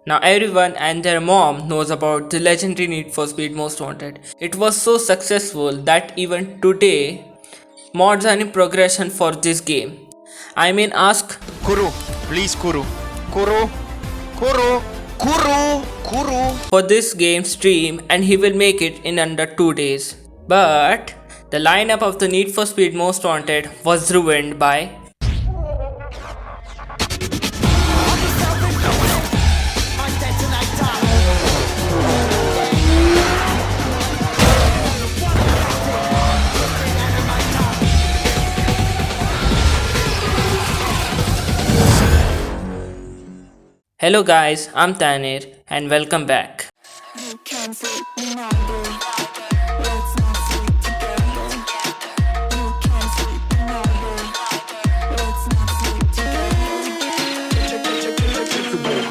Now everyone and their mom knows about the legendary Need for Speed Most Wanted. It was so successful that even today mods are in progression for this game. I mean ask Kuru, please Kuru. Kuru, Kuru, Kuru, Kuru. for this game stream and he will make it in under 2 days. But the lineup of the Need for Speed Most Wanted was ruined by Hello guys, I'm Tanir and welcome back. You can't sleep in all day. Let's not sleep together. You can't sleep in all day. Let's not sleep together.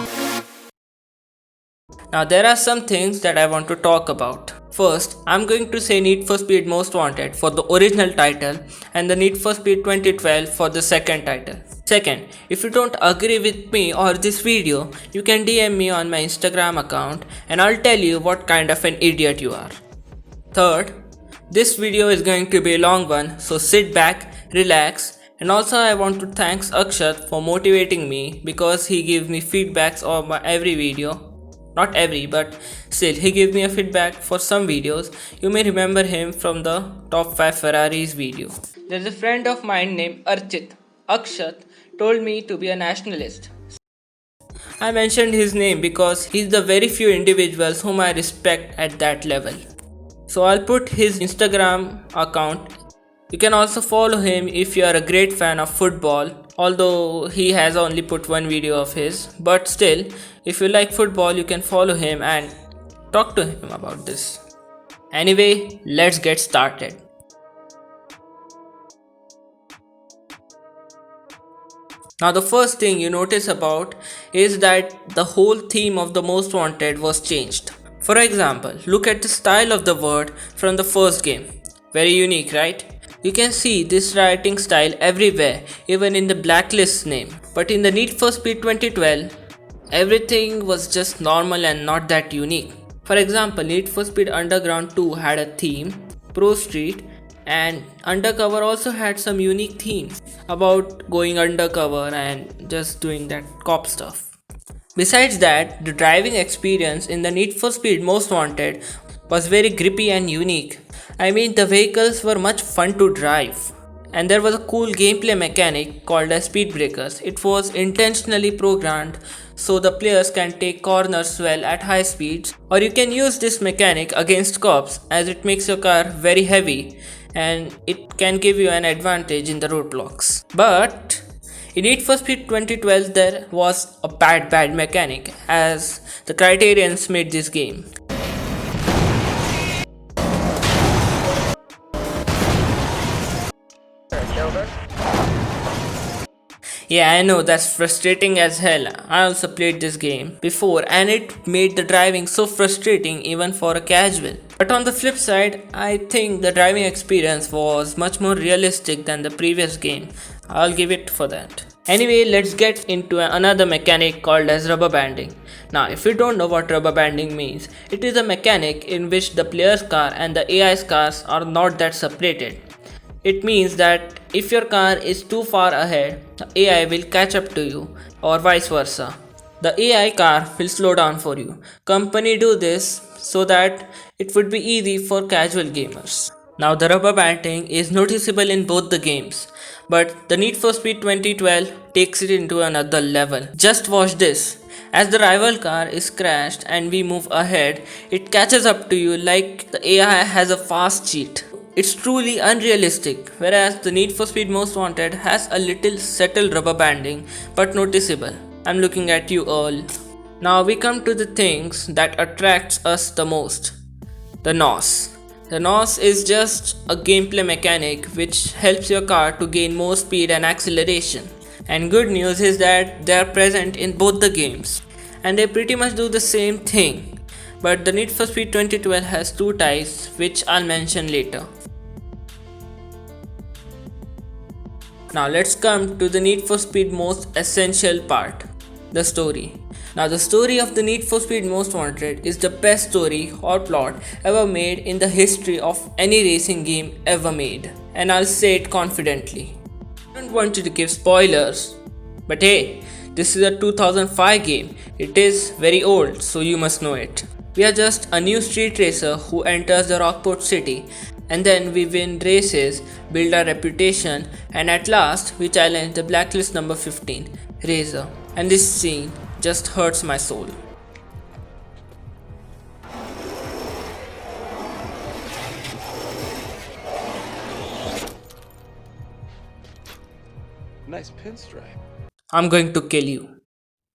Now there are some things that I want to talk about. First, I'm going to say Need for Speed Most Wanted for the original title and the Need for Speed 2012 for the second title. Second, if you don't agree with me or this video, you can DM me on my Instagram account and I'll tell you what kind of an idiot you are. Third, this video is going to be a long one, so sit back, relax, and also I want to thank Akshat for motivating me because he gives me feedbacks on my every video. Not every, but still he gives me a feedback for some videos. You may remember him from the top 5 Ferraris video. There's a friend of mine named Archit. Akshat told me to be a nationalist. I mentioned his name because he's the very few individuals whom I respect at that level. So I'll put his Instagram account. You can also follow him if you are a great fan of football, although he has only put one video of his. But still, if you like football, you can follow him and talk to him about this. Anyway, let's get started. Now the first thing you notice about is that the whole theme of the Most Wanted was changed. For example, look at the style of the word from the first game. Very unique, right? You can see this writing style everywhere, even in the blacklist name. But in the Need for Speed 2012, everything was just normal and not that unique. For example, Need for Speed Underground 2 had a theme, Pro Street, and Undercover also had some unique themes about going undercover and just doing that cop stuff. Besides that, the driving experience in the Need for Speed Most Wanted was very grippy and unique. I mean, the vehicles were much fun to drive. And there was a cool gameplay mechanic called as speed breakers. It was intentionally programmed so the players can take corners well at high speeds, or you can use this mechanic against cops as it makes your car very heavy and it can give you an advantage in the roadblocks. But in Need for Speed 2012 there was a bad mechanic as the Criterions made this game. Yeah, I know that's frustrating as hell. I also played this game before and it made the driving so frustrating even for a casual. But on the flip side, I think the driving experience was much more realistic than the previous game. I'll give it for that. Anyway, let's get into another mechanic called as rubber banding. Now, if you don't know what rubber banding means, it is a mechanic in which the player's car and the AI's cars are not that separated. It means that if your car is too far ahead, the AI will catch up to you or vice versa. The AI car will slow down for you. Company do this so that it would be easy for casual gamers. Now the rubber banding is noticeable in both the games, but the Need for Speed 2012 takes it into another level. Just watch this. As the rival car is crashed and we move ahead, it catches up to you like the AI has a fast cheat. It's truly unrealistic, whereas the Need for Speed Most Wanted has a little subtle rubber banding but noticeable. I'm looking at you all. Now we come to the things that attracts us the most. The NOS. The NOS is just a gameplay mechanic which helps your car to gain more speed and acceleration. And good news is that they are present in both the games. And they pretty much do the same thing. But the Need for Speed 2012 has two types which I'll mention later. Now let's come to the Need for Speed most essential part. the story. Now, the story of the Need for Speed Most Wanted is the best story or plot ever made in the history of any racing game ever made, and I'll say it confidently. I don't want you to give spoilers, but hey, this is a 2005 game. It is very old, so you must know it. We are just a new street racer who enters the Rockport city, and then we win races, build our reputation, and at last we challenge the blacklist number 15, Razor. And this scene just hurts my soul. Nice pinstripe. I'm going to kill you.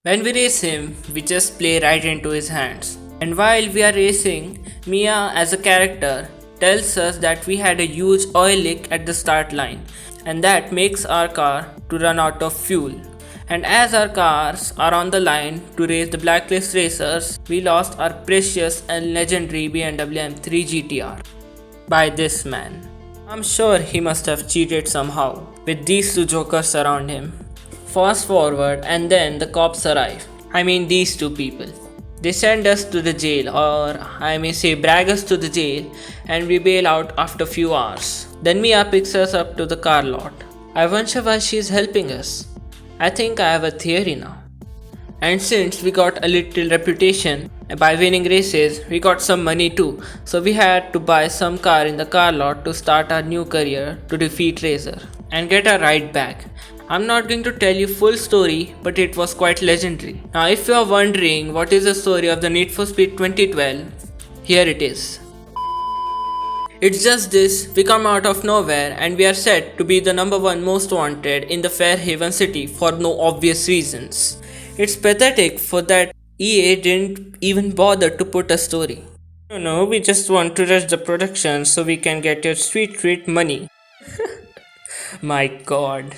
When we race him, we just play right into his hands. And while we are racing, Mia as a character tells us that we had a huge oil leak at the start line, and that makes our car to run out of fuel. And as our cars are on the line to race the blacklist racers, we lost our precious and legendary BMW M3 GTR by this man. I'm sure he must have cheated somehow with these two jokers around him. Fast forward, and then the cops arrive. I mean, these two people. They send us to the jail, or I may say drag us to the jail, and we bail out after few hours. Then Mia picks us up to the car lot. I wonder why she is helping us. I think I have a theory now. And since we got a little reputation by winning races, we got some money too, so we had to buy some car in the car lot to start our new career to defeat Razor and get a ride back. I'm not going to tell you full story, but it was quite legendary. Now if you are wondering what is the story of the Need for Speed 2012, here it is. It's just this, we come out of nowhere and we are said to be the number one most wanted in the Fairhaven city for no obvious reasons. It's pathetic for that EA didn't even bother to put a story. No, we just want to rush the production so we can get your sweet treat money. My god.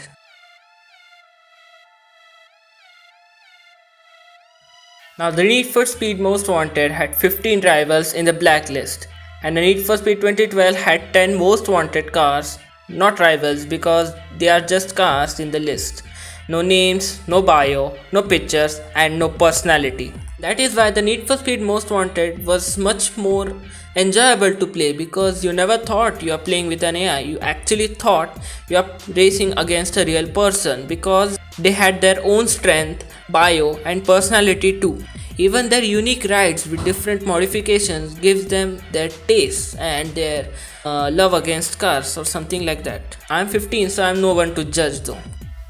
Now the Need for Speed Most Wanted had 15 rivals in the blacklist, and the Need for Speed 2012 had 10 most wanted cars, not rivals because they are just cars in the list. No names, no bio, no pictures, and no personality. That is why the Need for Speed Most Wanted was much more enjoyable to play, because you never thought you are playing with an AI. You actually thought you are racing against a real person, because they had their own strength, bio, and personality too. Even their unique rides with different modifications gives them their taste and their love against cars or something like that. I'm 15, so I'm no one to judge though.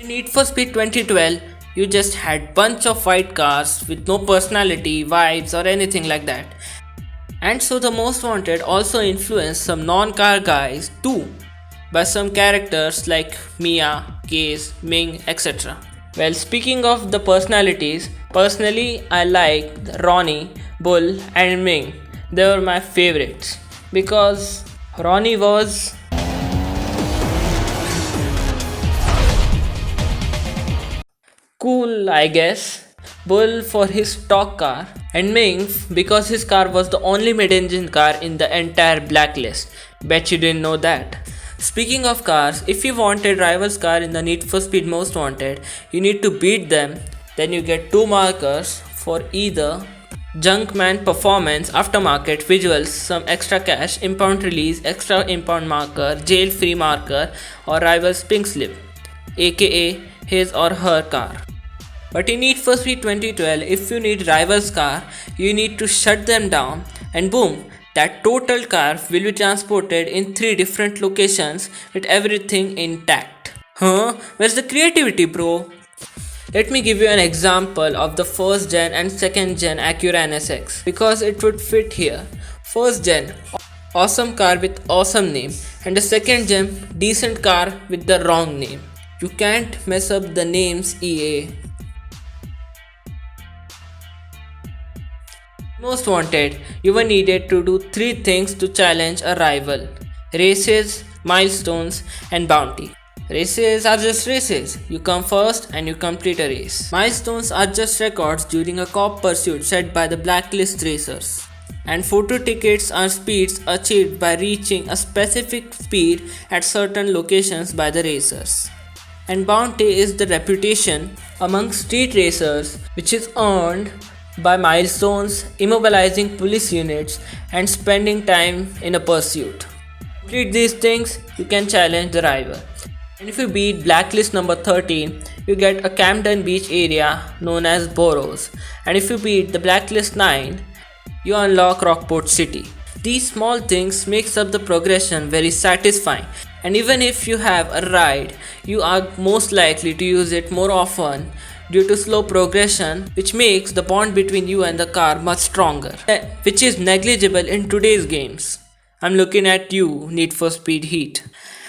In Need for Speed 2012, you just had bunch of white cars with no personality, vibes, or anything like that. And so the Most Wanted also influenced some non-car guys too, by some characters like Mia, Case, Ming, etc. Well, speaking of the personalities, personally I like Ronnie, Bull, and Ming. They were my favorites because Ronnie was cool, I guess. Bull for his stock car, and Ming because his car was the only mid-engine car in the entire blacklist. Bet you didn't know that. Speaking of cars, if you wanted rivals car in the Need for Speed Most Wanted, you need to beat them. Then you get 2 markers for either Junkman Performance, Aftermarket, Visuals, some extra cash, Impound Release, Extra Impound Marker, Jail Free Marker, or Rivals Pink Slip, aka his or her car. But in Need for Speed 2012, if you need rivals car, you need to shut them down, and boom, that total car will be transported in 3 different locations with everything intact. Huh? Where's the creativity, bro? Let me give you an example of the first gen and second gen Acura NSX because it would fit here. First gen, awesome car with awesome name, and the second gen, decent car with the wrong name. You can't mess up the names, EA. Most Wanted, you were needed to do 3 things to challenge a rival: races, milestones, and bounty. Races are just races. You come first and you complete a race. Milestones are just records during a cop pursuit set by the blacklist racers. And photo tickets are speeds achieved by reaching a specific speed at certain locations by the racers. And bounty is the reputation among street racers, which is earned by milestones, immobilizing police units, and spending time in a pursuit. Complete these things, you can challenge the rival. And if you beat Blacklist number 13, you get a Camden Beach area known as Boroughs. And if you beat the Blacklist 9, you unlock Rockport City. These small things makes up the progression very satisfying, and even if you have a ride, you are most likely to use it more often due to slow progression, which makes the bond between you and the car much stronger, which is negligible in today's games. I'm looking at you, Need for Speed Heat.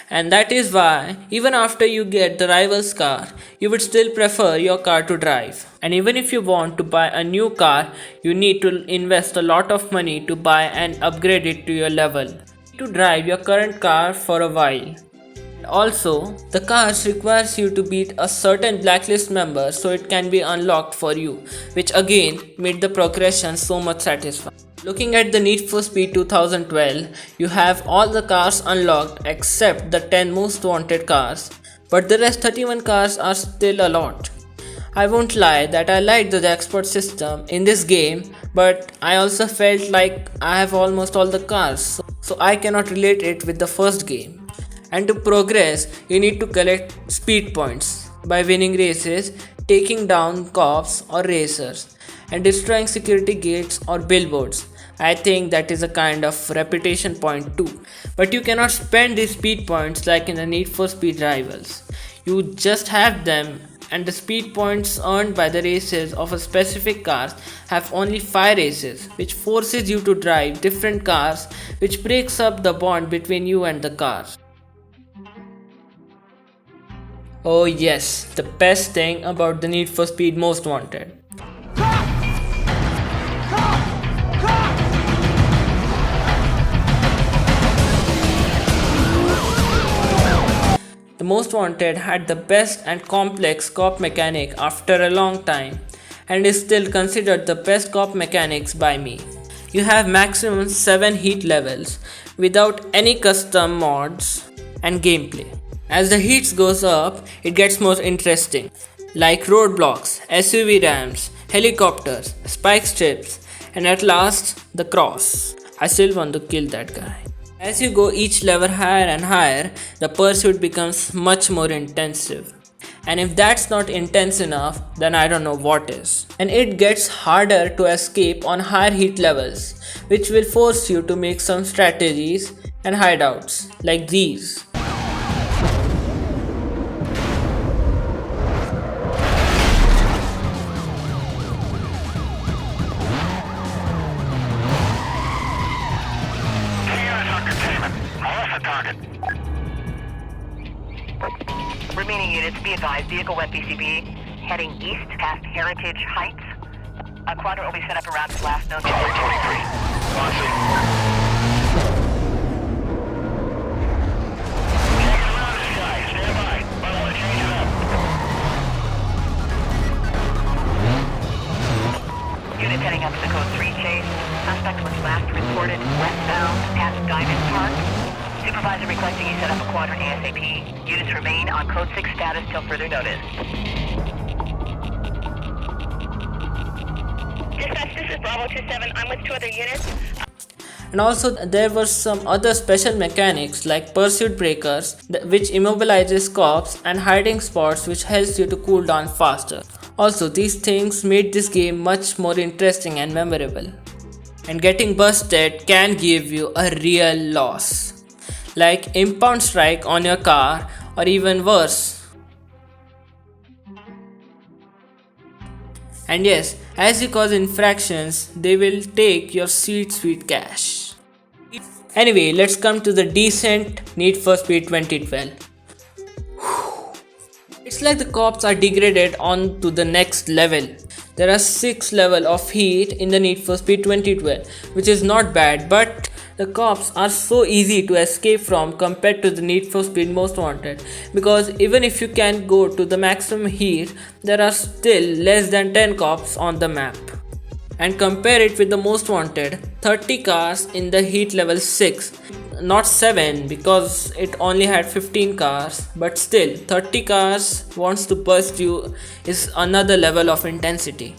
And that is why, even after you get the rival's car, you would still prefer your car to drive. And even if you want to buy a new car, you need to invest a lot of money to buy and upgrade it to your level. To drive your current car for a while. Also, the cars requires you to beat a certain blacklist member so it can be unlocked for you, which again made the progression so much satisfying. Looking at the Need for Speed 2012, you have all the cars unlocked except the 10 most wanted cars, but the rest 31 cars are still a lot. I won't lie that I liked the jackpot system in this game, but I also felt like I have almost all the cars, so I cannot relate it with the first game. And to progress, you need to collect speed points by winning races, taking down cops or racers, and destroying security gates or billboards. I think that is a kind of reputation point too. But you cannot spend these speed points like in the Need for Speed Rivals. You just have them, and the speed points earned by the races of a specific car have only 5 races, which forces you to drive different cars, which breaks up the bond between you and the car. Oh yes, the best thing about the Need for Speed Most Wanted. The Most Wanted had the best and complex cop mechanic after a long time, and is still considered the best cop mechanics by me. You have maximum 7 heat levels without any custom mods and gameplay. As the heats goes up, it gets more interesting, like roadblocks, SUV ramps, helicopters, spike strips, and at last, the cross. I still want to kill that guy. As you go each level higher and higher, the pursuit becomes much more intensive. And if that's not intense enough, then I don't know what is. And it gets harder to escape on higher heat levels, which will force you to make some strategies and hideouts, like these. Remaining units, be advised, vehicle went BCB, heading east past Heritage Heights. A quadrant will be set up around its last known trajectory. Unit heading up to the code 3 chase. Suspect was last reported westbound past Diamond Park. Supervisor requesting you set up a quadrant ASAP. Units remain on code 6 status till further notice. Dispatch, this is Bravo 27. I'm with 2 other units. And also there were some other special mechanics like pursuit breakers, which immobilizes cops, and hiding spots, which helps you to cool down faster. Also, these things made this game much more interesting and memorable. And getting busted can give you a real loss, like impound strike on your car, or even worse. And yes, as you cause infractions, they will take your sweet cash. Anyway, let's come to the decent Need for Speed 2012. It's like the cops are degraded on to the next level. There are 6 levels of heat in the Need for Speed 2012, which is not bad, but the cops are so easy to escape from compared to the Need for Speed Most Wanted, because even if you can go to the maximum heat, there are still less than 10 cops on the map. And compare it with the Most Wanted, 30 cars in the heat level 6, not 7 because it only had 15 cars, but still 30 cars wants to burst you is another level of intensity.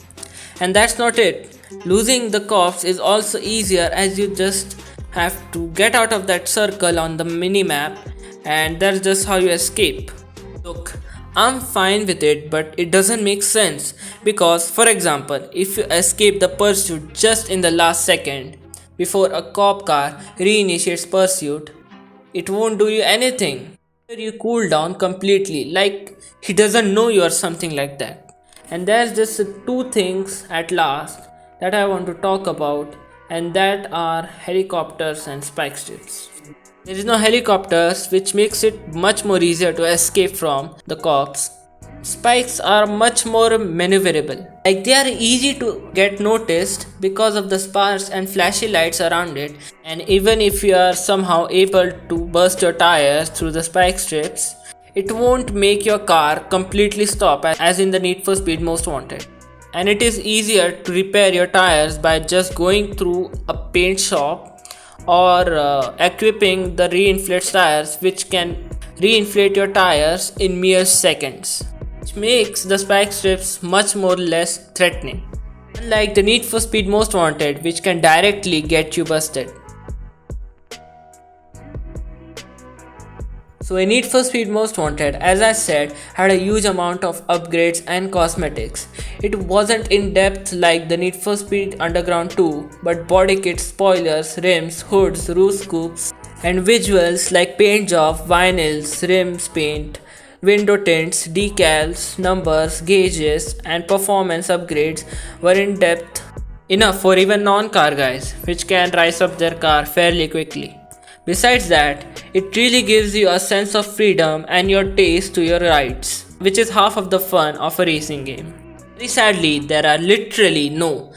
And that's not it. Losing the cops is also easier as you just have to get out of that circle on the minimap, and that's just how you escape. Look, I'm fine with it, but it doesn't make sense because, for example, if you escape the pursuit just in the last second before a cop car reinitiates pursuit, it won't do you anything. You cool down completely, like he doesn't know you or something like that. And there's just two things at last that I want to talk about, and that are helicopters and spike strips. There is no helicopters, which makes it much more easier to escape from the cops. Spikes are much more maneuverable. Like, they are easy to get noticed because of the sparks and flashy lights around it, and even if you are somehow able to burst your tires through the spike strips, it won't make your car completely stop as in the Need for Speed Most Wanted. And it is easier to repair your tires by just going through a paint shop or equipping the reinflate tires, which can reinflate your tires in mere seconds, which makes the spike strips much more less threatening, unlike the Need for Speed Most Wanted, which can directly get you busted. So a Need for Speed Most Wanted, as I said, had a huge amount of upgrades and cosmetics. It wasn't in depth like the Need for Speed Underground 2, but body kits, spoilers, rims, hoods, roof scoops, and visuals like paint job, vinyls, rims paint, window tints, decals, numbers, gauges, and performance upgrades were in depth enough for even non-car guys, which can rise up their car fairly quickly. Besides that, it really gives you a sense of freedom and your taste to your rides, which is half of the fun of a racing game. Very sadly, there are literally no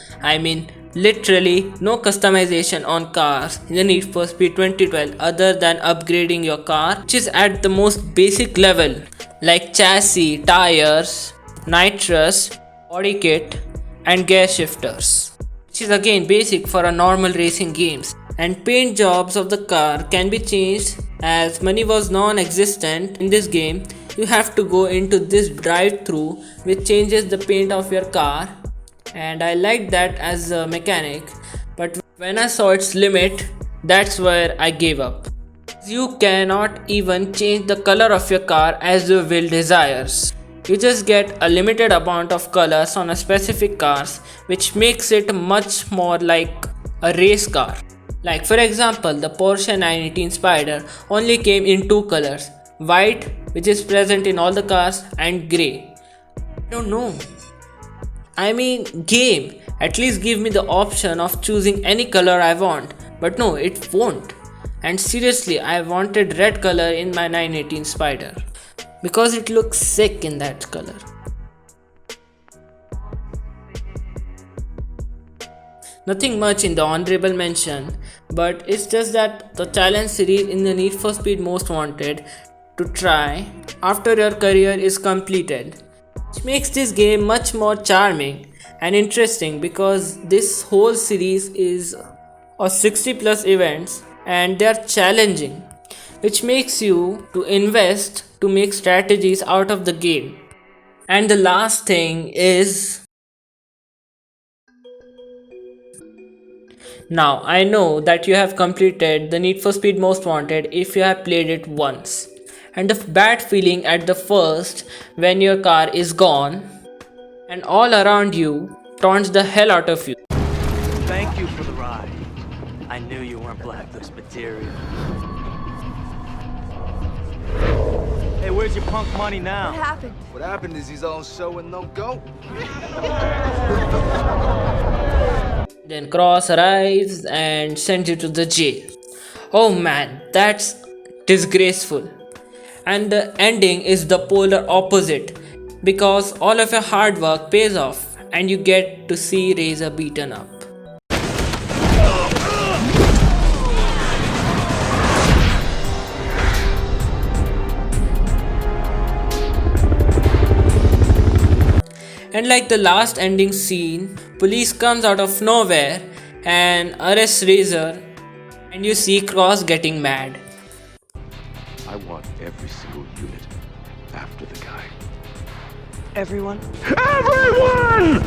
customization on cars in the Need for Speed 2012 other than upgrading your car, which is at the most basic level, like chassis, tires, nitrous, body kit, and gear shifters, which is again basic for a normal racing games. And paint jobs of the car can be changed. As money was non-existent in this game, you have to go into this drive-through which changes the paint of your car, and I liked that as a mechanic, but when I saw its limit, that's where I gave up. You cannot even change the color of your car as your will desires. You just get a limited amount of colors on a specific cars, which makes it much more like a race car. Like, for example, the Porsche 918 Spider only came in two colors, white, which is present in all the cars, and grey. I don't know. Game, at least give me the option of choosing any color I want, but no, it won't. And seriously, I wanted red color in my 918 Spider because it looks sick in that color. Nothing much in the honorable mention, but it's just that the challenge series in the Need for Speed Most Wanted to try after your career is completed, which makes this game much more charming and interesting because this whole series is of 60 plus events and they are challenging, which makes you to invest to make strategies out of the game. And the last thing is, now I know that you have completed the Need for Speed Most Wanted if you have played it once, and the bad feeling at the first when your car is gone and all around you taunts the hell out of you. Thank you for the ride. I knew you weren't blacklist material. Hey, where's your punk money now? What happened is he's on show and no go. Then Cross arrives and sends you to the jail. Oh man, that's disgraceful. And the ending is the polar opposite because all of your hard work pays off and you get to see Razor beaten up. And like the last ending scene, police comes out of nowhere and arrests Razor, And you see Cross getting mad. I want every single unit after the guy. Everyone? Everyone!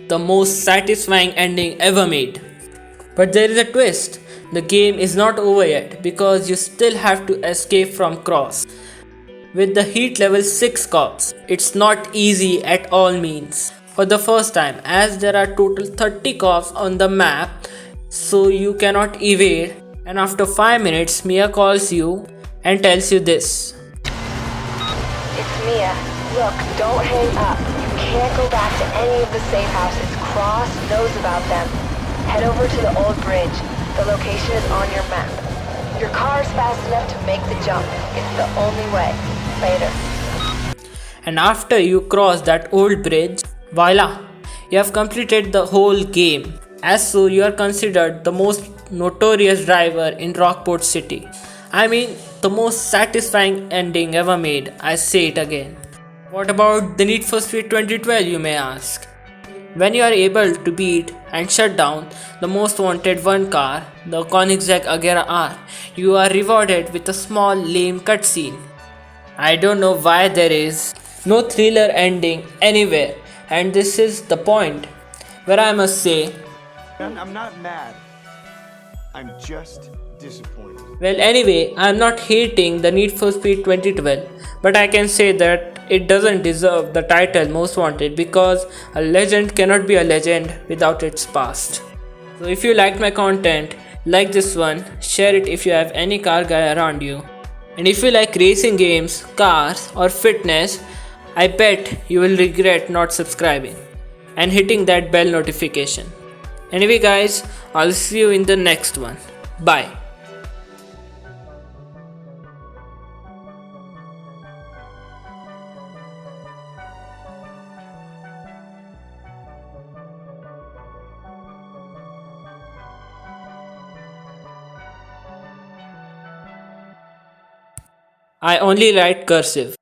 The most satisfying ending ever made. But there is a twist. The game is not over yet because you still have to escape from Cross. With the heat level 6 cops, it's not easy at all means. For the first time, as there are total 30 cops on the map, so you cannot evade, and after 5 minutes Mia calls you and tells you this. It's Mia. Look, don't hang up. You can't go back to any of the safe houses. Cross knows about them. Head over to the old bridge. The location is on your map. Your car is fast enough to make the jump. It's the only way. Later. And after you cross that old bridge, voila, you have completed the whole game. As so, you are considered the most notorious driver in Rockport City. I mean, the most satisfying ending ever made. I say it again. What about the Need for Speed 2012, you may ask? When you are able to beat and shut down the most wanted one car, the Koenigsegg Agera R, you are rewarded with a small lame cutscene. I don't know why there is no thriller ending anywhere, and this is the point where I must say, I'm not mad. I'm just disappointed. well, anyway, I'm not hating the Need for Speed 2012, but I can say that it doesn't deserve the title Most Wanted because a legend cannot be a legend without its past. So if you liked my content, like this one, share it if you have any car guy around you. And if you like racing games, cars or fitness, I bet you will regret not subscribing and hitting that bell notification. Anyway guys, I'll see you in the next one. Bye. I only write cursive.